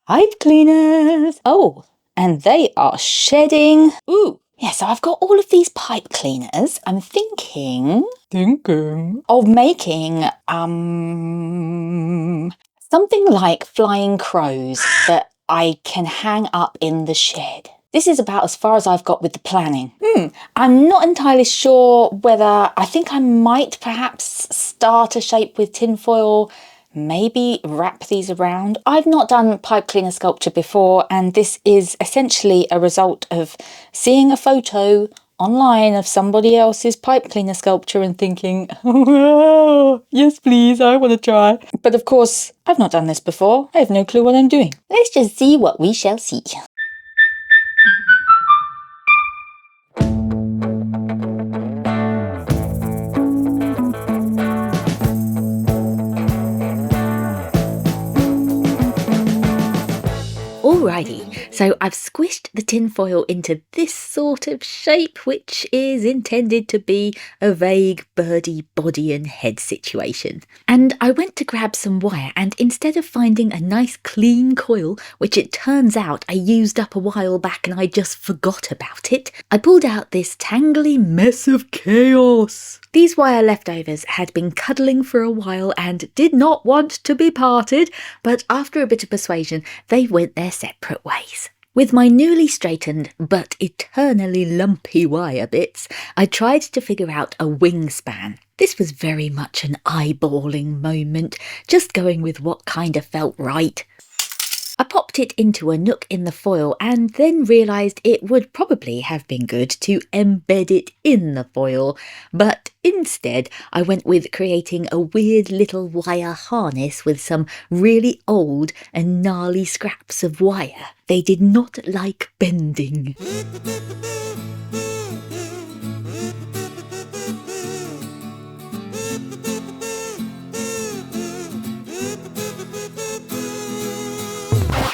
pipe cleaners. Oh, and they are shedding. Ooh, yeah, so I've got all of these pipe cleaners. I'm thinking of making, something like flying crows that I can hang up in the shed. This is about as far as I've got with the planning. I'm not entirely sure whether, I think I might perhaps start a shape with tinfoil, maybe wrap these around. I've not done pipe cleaner sculpture before, and this is essentially a result of seeing a photo online of somebody else's pipe cleaner sculpture and thinking, oh, yes please, I want to try. But of course, I've not done this before. I have no clue what I'm doing. Let's just see what we shall see. Alrighty, so I've squished the tinfoil into this sort of shape, which is intended to be a vague birdie body and head situation. And I went to grab some wire, and instead of finding a nice clean coil, which it turns out I used up a while back and I just forgot about it, I pulled out this tangly mess of chaos. These wire leftovers had been cuddling for a while and did not want to be parted, but after a bit of persuasion, they went their separate ways. With my newly straightened but eternally lumpy wire bits, I tried to figure out a wingspan. This was very much an eyeballing moment, just going with what kind of felt right. I popped it into a nook in the foil and then realised it would probably have been good to embed it in the foil, but instead I went with creating a weird little wire harness with some really old and gnarly scraps of wire. They did not like bending.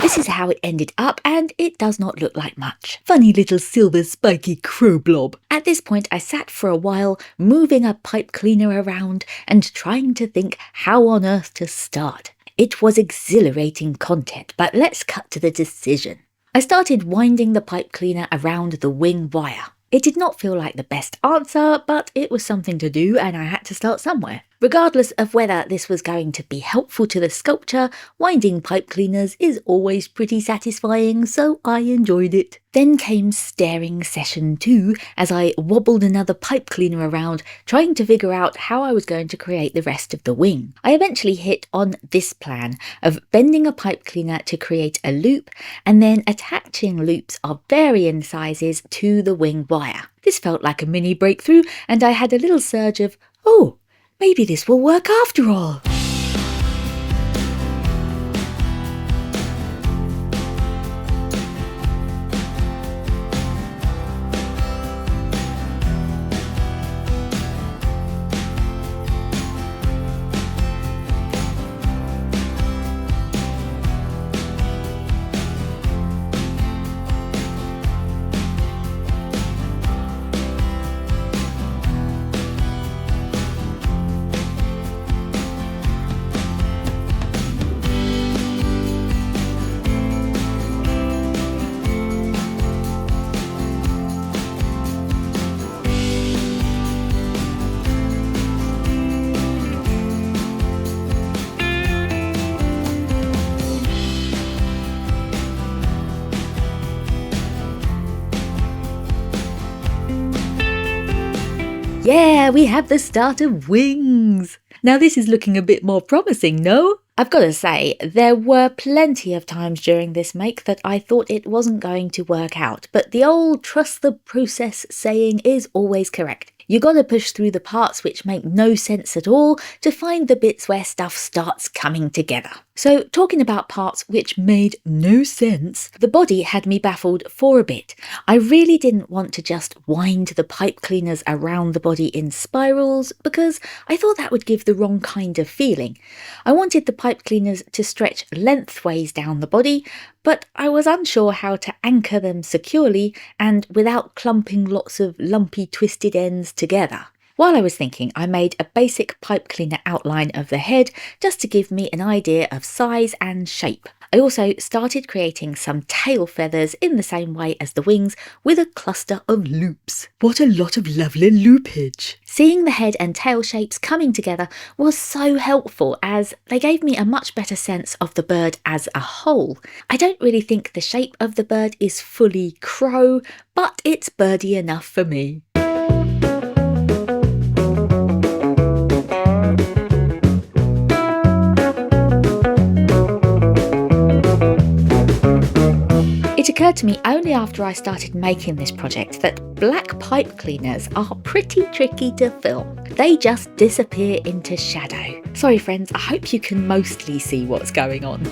This is how it ended up, and it does not look like much. Funny little silver spiky crow blob. At this point I sat for a while, moving a pipe cleaner around and trying to think how on earth to start. It was exhilarating content, but let's cut to the decision. I started winding the pipe cleaner around the wing wire. It did not feel like the best answer, but it was something to do and I had to start somewhere. Regardless of whether this was going to be helpful to the sculpture, winding pipe cleaners is always pretty satisfying, so I enjoyed it. Then came staring session 2 as I wobbled another pipe cleaner around, trying to figure out how I was going to create the rest of the wing. I eventually hit on this plan of bending a pipe cleaner to create a loop and then attaching loops of varying sizes to the wing wire. This felt like a mini breakthrough, and I had a little surge of, oh, maybe this will work after all. Yeah, we have the start of wings. Now this is looking a bit more promising, no? I've got to say, there were plenty of times during this make that I thought it wasn't going to work out, but the old trust the process saying is always correct. You gotta push through the parts which make no sense at all to find the bits where stuff starts coming together. So talking about parts which made no sense, the body had me baffled for a bit. I really didn't want to just wind the pipe cleaners around the body in spirals because I thought that would give the wrong kind of feeling. I wanted the pipe cleaners to stretch lengthways down the body, but I was unsure how to anchor them securely and without clumping lots of lumpy twisted ends together. While I was thinking, I made a basic pipe cleaner outline of the head just to give me an idea of size and shape. I also started creating some tail feathers in the same way as the wings with a cluster of loops. What a lot of lovely loopage! Seeing the head and tail shapes coming together was so helpful as they gave me a much better sense of the bird as a whole. I don't really think the shape of the bird is fully crow, but it's birdie enough for me. It occurred to me only after I started making this project that black pipe cleaners are pretty tricky to film. They just disappear into shadow. Sorry friends, I hope you can mostly see what's going on.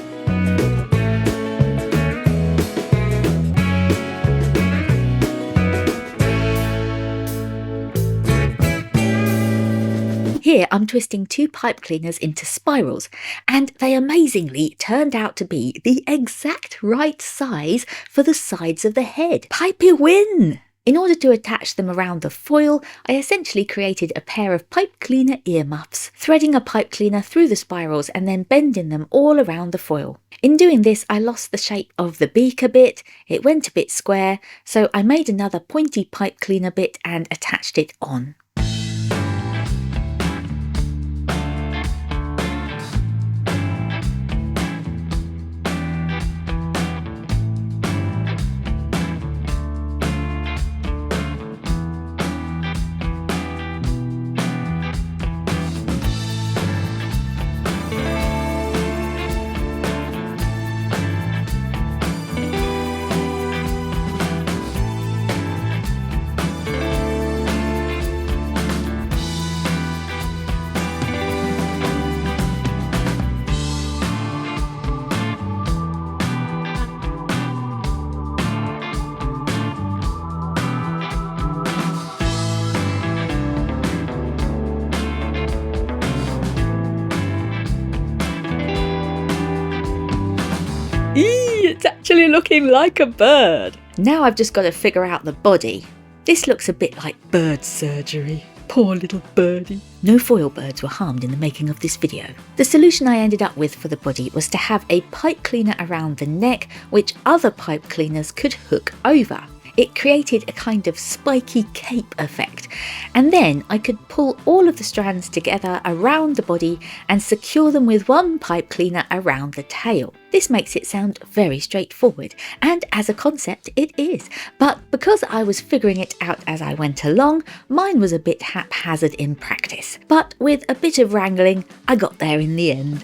Here I'm twisting 2 pipe cleaners into spirals, and they amazingly turned out to be the exact right size for the sides of the head. Pipey win! In order to attach them around the foil, I essentially created a pair of pipe cleaner earmuffs, threading a pipe cleaner through the spirals and then bending them all around the foil. In doing this, I lost the shape of the beak a bit, it went a bit square, so I made another pointy pipe cleaner bit and attached it on. It's actually looking like a bird. Now I've just got to figure out the body. This looks a bit like Bird surgery. Poor little birdie. no foil birds were harmed in the making of this video. The solution I ended up with for the body was to have a pipe cleaner around the neck which other pipe cleaners could hook over. It created a kind of spiky cape effect, and then I could pull all of the strands together around the body and secure them with one pipe cleaner around the tail. This makes it sound very straightforward, and as a concept it is, but because I was figuring it out as I went along, mine was a bit haphazard in practice. But with a bit of wrangling, I got there in the end.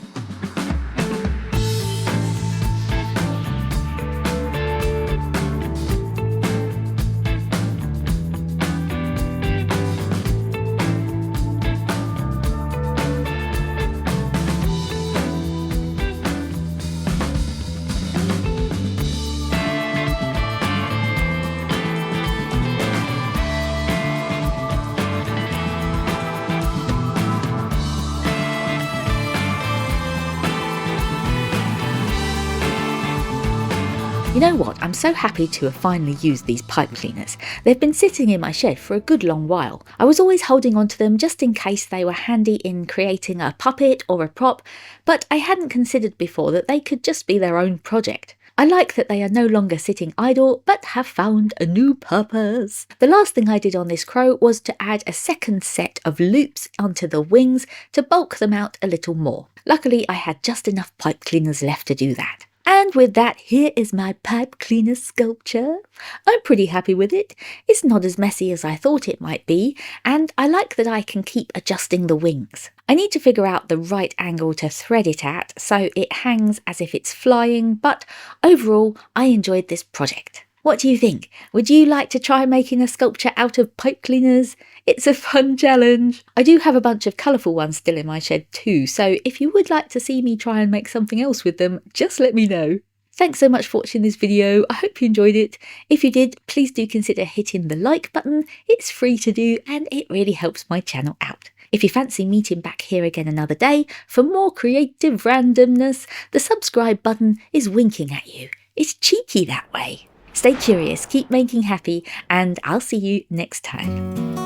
You know what, I'm so happy to have finally used these pipe cleaners. They've been sitting in my shed for a good long while. I was always holding on to them just in case they were handy in creating a puppet or a prop, but I hadn't considered before that they could just be their own project. I like that they are no longer sitting idle, but have found a new purpose. The last thing I did on this crow was to add a second set of loops onto the wings to bulk them out a little more. Luckily, I had just enough pipe cleaners left to do that. And with that, here is my pipe cleaner sculpture. I'm pretty happy with it. It's not as messy as I thought it might be, and I like that I can keep adjusting the wings. I need to figure out the right angle to thread it at so it hangs as if it's flying, but overall, I enjoyed this project. What do you think? Would you like to try making a sculpture out of pipe cleaners? It's a fun challenge. I do have a bunch of colourful ones still in my shed too, so if you would like to see me try and make something else with them, just let me know. Thanks so much for watching this video. I hope you enjoyed it. If you did, please do consider hitting the like button. It's free to do and it really helps my channel out. If you fancy meeting back here again another day for more creative randomness, the subscribe button is winking at you. It's cheeky that way. Stay curious, keep making happy, and I'll see you next time.